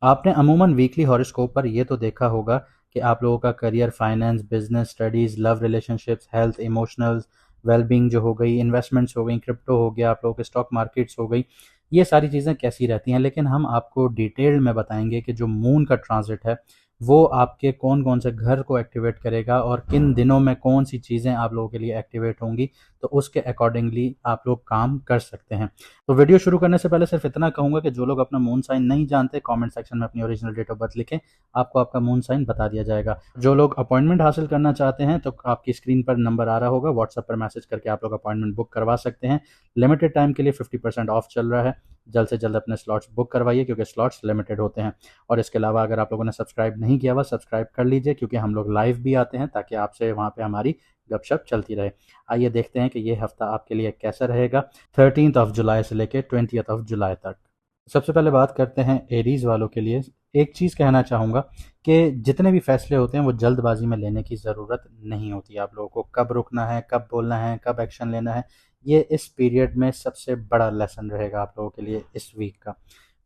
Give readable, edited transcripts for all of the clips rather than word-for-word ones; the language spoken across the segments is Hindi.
आपने अमूमन वीकली हॉरोस्कोप पर ये तो देखा होगा कि आप लोगों का career, finance, business, studies, love relationships, health, emotionals, wellbeing जो हो गई, इन्वेस्टमेंट्स हो गई, क्रिप्टो हो गया, आप लोगों के स्टॉक मार्केट्स हो गई, ये सारी चीज़ें कैसी रहती हैं। लेकिन हम आपको डिटेल में बताएंगे कि जो मून का ट्रांजिट है वो आपके कौन कौन से घर को एक्टिवेट करेगा और किन दिनों में कौन सी चीज़ें आप लोगों के लिए एक्टिवेट होंगी, तो उसके अकॉर्डिंगली आप लोग काम कर सकते हैं। तो वीडियो शुरू करने से पहले सिर्फ इतना कहूंगा कि जो लोग अपना मून साइन नहीं जानते, कमेंट सेक्शन में अपनी ओरिजिनल डेट ऑफ बर्थ लिखें, आपको आपका मून साइन बता दिया जाएगा। जो लोग अपॉइंटमेंट हासिल करना चाहते हैं तो आपकी स्क्रीन पर नंबर आ रहा होगा, व्हाट्सएप पर मैसेज करके आप लोग अपॉइंटमेंट बुक करवा सकते हैं। लिमिटेड टाइम के लिए 50% ऑफ चल रहा है, जल्द से जल्द अपने स्लॉट्स बुक करवाइए क्योंकि स्लॉट्स लिमिटेड होते हैं। और इसके अलावा अगर आप लोगों ने सब्सक्राइब नहीं किया हुआ, सब्सक्राइब कर लीजिए क्योंकि हम लोग लाइव भी आते हैं ताकि आपसे वहाँ पे हमारी गपशप चलती रहे। आइए देखते हैं कि ये हफ्ता आपके लिए कैसा रहेगा 13 ऑफ जुलाई से लेकर 20 ऑफ जुलाई तक। सबसे पहले बात करते हैं एरीज वालों के लिए। एक चीज़ कहना चाहूँगा कि जितने भी फैसले होते हैं वो जल्दबाजी में लेने की ज़रूरत नहीं होती। आप लोगों को कब रुकना है, कब बोलना है, कब एक्शन लेना है, ये इस पीरियड में सबसे बड़ा लेसन रहेगा आप लोगों के लिए इस वीक का।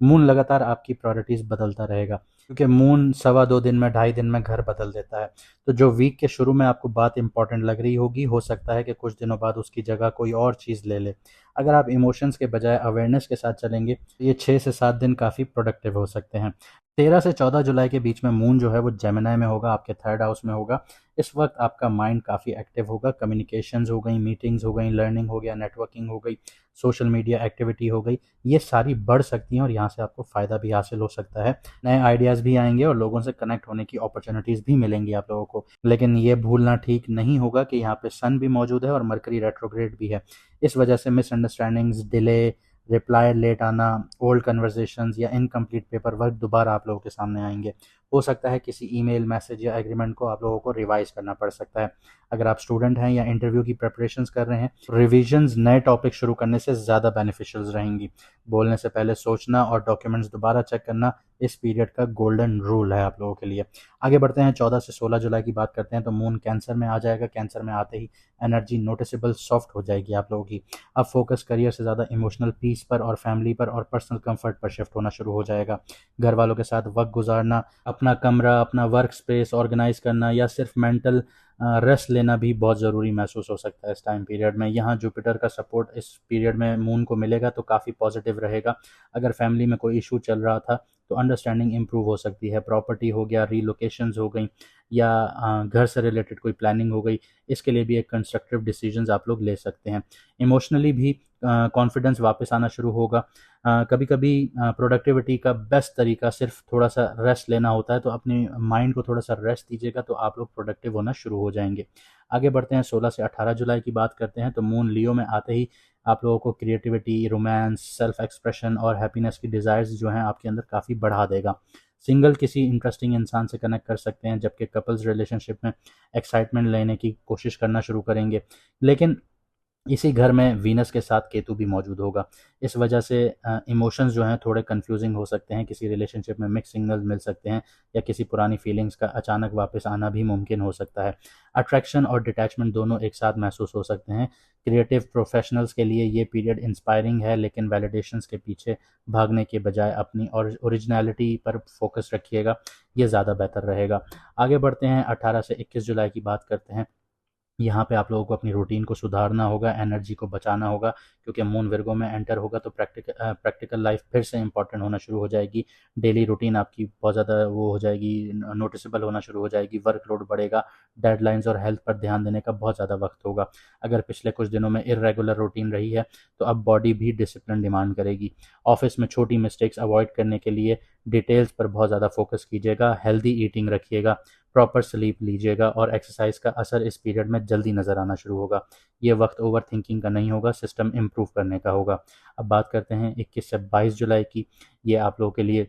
मून लगातार आपकी प्रायोरिटीज़ बदलता रहेगा क्योंकि मून 2.25 दिन में, 2.5 दिन में घर बदल देता है। तो जो वीक के शुरू में आपको बात इंपॉर्टेंट लग रही होगी, हो सकता है कि कुछ दिनों बाद उसकी जगह कोई और चीज़ ले ले। अगर आप इमोशंस के बजाय अवेयरनेस के साथ चलेंगे तो ये 6 से 7 दिन काफ़ी प्रोडक्टिव हो सकते हैं। 13 से 14 जुलाई के बीच में मून जो है वो जेमिनाई में होगा, आपके थर्ड हाउस में होगा। इस वक्त आपका माइंड काफ़ी एक्टिव होगा, कम्युनिकेशंस हो गई, मीटिंग्स हो गई, लर्निंग हो गया, नेटवर्किंग हो गई, सोशल मीडिया एक्टिविटी हो गई, ये सारी बढ़ सकती हैं और यहाँ से आपको फ़ायदा भी हासिल हो सकता है। नए आइडियाज़ भी आएंगे और लोगों से कनेक्ट होने की अपॉर्चुनिटीज़ भी मिलेंगी आप लोगों को। लेकिन ये भूलना ठीक नहीं होगा कि यहाँ पे सन भी मौजूद है और मरकरी रेट्रोग्रेड भी है। इस वजह से मिसअंडरस्टैंडिंग्स, डिले, रिप्लाई लेट आना, ओल्ड कन्वर्सेशंस या इनकम्प्लीट पेपर वर्क दोबारा आप लोगों के सामने आएंगे। हो सकता है किसी ईमेल, मैसेज या एग्रीमेंट को आप लोगों को रिवाइज करना पड़ सकता है। अगर आप स्टूडेंट हैं या इंटरव्यू की प्रिपरेशंस कर रहे हैं, रिविजन्स नए टॉपिक शुरू करने से ज़्यादा बेनिफिशियल रहेंगी। बोलने से पहले सोचना और डॉक्यूमेंट्स दोबारा चेक करना इस पीरियड का गोल्डन रूल है आप लोगों के लिए। आगे बढ़ते हैं, 14 से 16 जुलाई की बात करते हैं तो मून कैंसर में आ जाएगा। कैंसर में आते ही एनर्जी नोटिसेबल सॉफ्ट हो जाएगी आप लोगों की। अब फोकस करियर से ज़्यादा इमोशनल पीस पर और फैमिली पर और पर्सनल कंफर्ट पर शिफ्ट होना शुरू हो जाएगा। घर वालों के साथ वक्त गुजारना, अपना कमरा, अपना वर्क स्पेस ऑर्गेनाइज करना या सिर्फ मेंटल रेस्ट लेना भी बहुत ज़रूरी महसूस हो सकता है इस टाइम पीरियड में। यहाँ जुपिटर का सपोर्ट इस पीरियड में मून को मिलेगा तो काफ़ी पॉजिटिव रहेगा। अगर फैमिली में कोई इशू चल रहा था तो अंडरस्टैंडिंग इंप्रूव हो सकती है। प्रॉपर्टी हो गया, रीलोकेशंस हो गई या घर से रिलेटेड कोई प्लानिंग हो गई, इसके लिए भी एक कंस्ट्रक्टिव डिसीजंस आप लोग ले सकते हैं। इमोशनली भी कॉन्फिडेंस वापस आना शुरू होगा। कभी कभी प्रोडक्टिविटी का बेस्ट तरीका सिर्फ थोड़ा सा रेस्ट लेना होता है, तो अपने माइंड को थोड़ा सा रेस्ट दीजिएगा तो आप लोग प्रोडक्टिव होना शुरू हो जाएंगे। आगे बढ़ते हैं, 16 से 18 जुलाई की बात करते हैं तो मून लियो में आते ही आप लोगों को क्रिएटिविटी, रोमांस, सेल्फ एक्सप्रेशन और हैप्पीनेस की डिज़ायर्स जो हैं आपके अंदर काफ़ी बढ़ा देगा। सिंगल किसी इंटरेस्टिंग इंसान से कनेक्ट कर सकते हैं जबकि कपल्स रिलेशनशिप में एक्साइटमेंट लेने की कोशिश करना शुरू करेंगे। लेकिन इसी घर में वीनस के साथ केतु भी मौजूद होगा। इस वजह से इमोशंस जो हैं थोड़े कंफ्यूजिंग हो सकते हैं, किसी रिलेशनशिप में मिक्स सिग्नल मिल सकते हैं या किसी पुरानी फीलिंग्स का अचानक वापस आना भी मुमकिन हो सकता है। अट्रैक्शन और डिटैचमेंट दोनों एक साथ महसूस हो सकते हैं। क्रिएटिव प्रोफेशनल्स के लिए ये पीरियड इंस्पायरिंग है, लेकिन वैलिडेशंस के पीछे भागने के बजाय अपनी और ओरिजिनलिटी पर फोकस रखिएगा, ये ज़्यादा बेहतर रहेगा। आगे बढ़ते हैं, 18 से 21 जुलाई की बात करते हैं। यहाँ पे आप लोगों को अपनी रूटीन को सुधारना होगा, एनर्जी को बचाना होगा क्योंकि मून विर्गो में एंटर होगा तो प्रैक्टिकल लाइफ फिर से इंपॉर्टेंट होना शुरू हो जाएगी। डेली रूटीन आपकी बहुत ज़्यादा वो हो जाएगी, नोटिसेबल होना शुरू हो जाएगी, वर्कलोड बढ़ेगा, डेडलाइंस और हेल्थ पर ध्यान देने का बहुत ज़्यादा वक्त होगा। अगर पिछले कुछ दिनों में इरेगुलर रूटीन रही है तो अब बॉडी भी डिसिप्लिन डिमांड करेगी। ऑफिस में छोटी मिस्टेक्स अवॉइड करने के लिए डिटेल्स पर बहुत ज़्यादा फोकस कीजिएगा, हेल्दी ईटिंग रखिएगा, प्रॉपर स्लीप लीजिएगा और एक्सरसाइज का असर इस पीरियड में जल्दी नज़र आना शुरू होगा। ये वक्त ओवर थिंकिंग का नहीं होगा, सिस्टम इम्प्रूव करने का होगा। अब बात करते हैं 21 से 22 जुलाई की। ये आप लोगों के लिए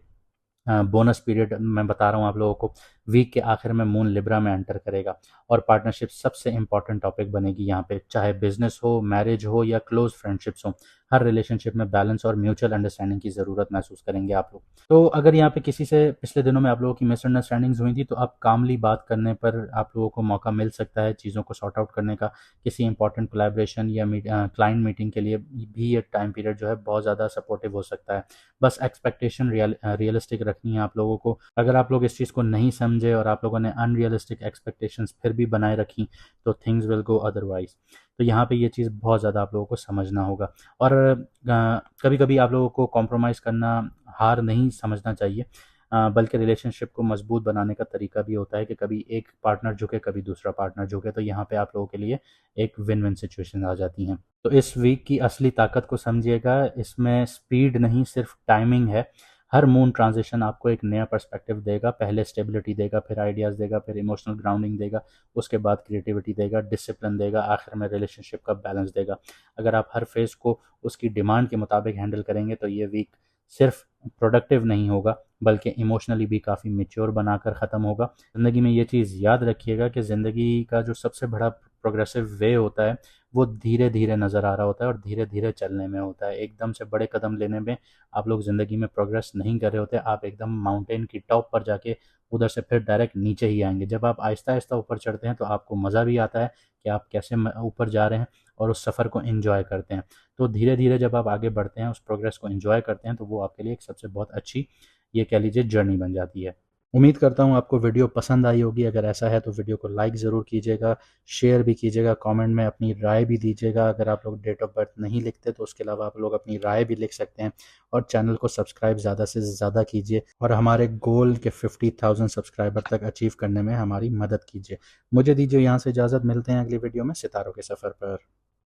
बोनस पीरियड मैं बता रहा हूँ आप लोगों को। वीक के आखिर में मून लिब्रा में एंटर करेगा और पार्टनरशिप सबसे इंपॉर्टेंट टॉपिक बनेगी यहाँ पे, चाहे बिजनेस हो, मैरिज हो या क्लोज फ्रेंडशिप्स हो। हर रिलेशनशिप में बैलेंस और म्यूचुअल अंडरस्टैंडिंग की ज़रूरत महसूस करेंगे आप लोग। तो अगर यहाँ पे किसी से पिछले दिनों में आप लोगों की मिसअंडरस्टैंडिंग्स हुई थी, तो आप कामली बात करने पर आप लोगों को मौका मिल सकता है चीज़ों को सॉर्ट आउट करने का। किसी इंपॉर्टेंट कोलैबोरेशन या क्लाइंट मीटिंग के लिए भी ये टाइम पीरियड जो है बहुत ज़्यादा सपोर्टिव हो सकता है। बस एक्सपेक्टेशन रियलिस्टिक रखनी है आप लोगों को। अगर आप लोग इस चीज़ को नहीं समझे और आप लोगों ने अनरियलिस्टिक एक्सपेक्टेशंस फिर भी बनाए रखी, तो थिंग्स विल गो अदरवाइज। तो यहाँ पे ये चीज़ बहुत ज़्यादा आप लोगों को समझना होगा। और कभी कभी आप लोगों को कॉम्प्रोमाइज़ करना हार नहीं समझना चाहिए, बल्कि रिलेशनशिप को मजबूत बनाने का तरीका भी होता है कि कभी एक पार्टनर झुके, कभी दूसरा पार्टनर झुके, तो यहाँ पे आप लोगों के लिए एक विन विन सिचुएशन आ जाती हैं। तो इस वीक की असली ताकत को समझिएगा, इसमें स्पीड नहीं सिर्फ टाइमिंग है। हर मून ट्रांजिशन आपको एक नया पर्सपेक्टिव देगा, पहले स्टेबिलिटी देगा, फिर आइडियाज़ देगा, फिर इमोशनल ग्राउंडिंग देगा, उसके बाद क्रिएटिविटी देगा, डिसिप्लिन देगा, आखिर में रिलेशनशिप का बैलेंस देगा। अगर आप हर फेज़ को उसकी डिमांड के मुताबिक हैंडल करेंगे, तो ये वीक सिर्फ प्रोडक्टिव नहीं होगा, बल्कि इमोशनली भी काफ़ी मेच्योर बनाकर ख़त्म होगा। ज़िंदगी में ये चीज़ याद रखिएगा कि ज़िंदगी का जो सबसे बड़ा प्रोग्रेसिव वे होता है, वो धीरे धीरे नज़र आ रहा होता है और धीरे धीरे चलने में होता है। एकदम से बड़े कदम लेने में आप लोग ज़िंदगी में प्रोग्रेस नहीं कर रहे होते, आप एकदम माउंटेन की टॉप पर जाके उधर से फिर डायरेक्ट नीचे ही आएंगे। जब आप आहिस्ता आहिस्ता ऊपर चढ़ते हैं, तो आपको मज़ा भी आता है कि आप कैसे ऊपर जा रहे हैं, और उस सफ़र को एंजॉय करते हैं। तो धीरे धीरे जब आप आगे बढ़ते हैं, उस प्रोग्रेस को एंजॉय करते हैं, तो वो आपके लिए एक सबसे बहुत अच्छी, ये कह लीजिए, जर्नी बन जाती है। उम्मीद करता हूँ आपको वीडियो पसंद आई होगी। अगर ऐसा है तो वीडियो को लाइक ज़रूर कीजिएगा, शेयर भी कीजिएगा, कमेंट में अपनी राय भी दीजिएगा। अगर आप लोग डेट ऑफ बर्थ नहीं लिखते, तो उसके अलावा आप लोग अपनी राय भी लिख सकते हैं। और चैनल को सब्सक्राइब ज़्यादा से ज़्यादा कीजिए और हमारे गोल के 50,000 सब्सक्राइबर तक अचीव करने में हमारी मदद कीजिए। मुझे दीजिए यहाँ से इजाज़त, मिलते हैं अगली वीडियो में सितारों के सफ़र पर।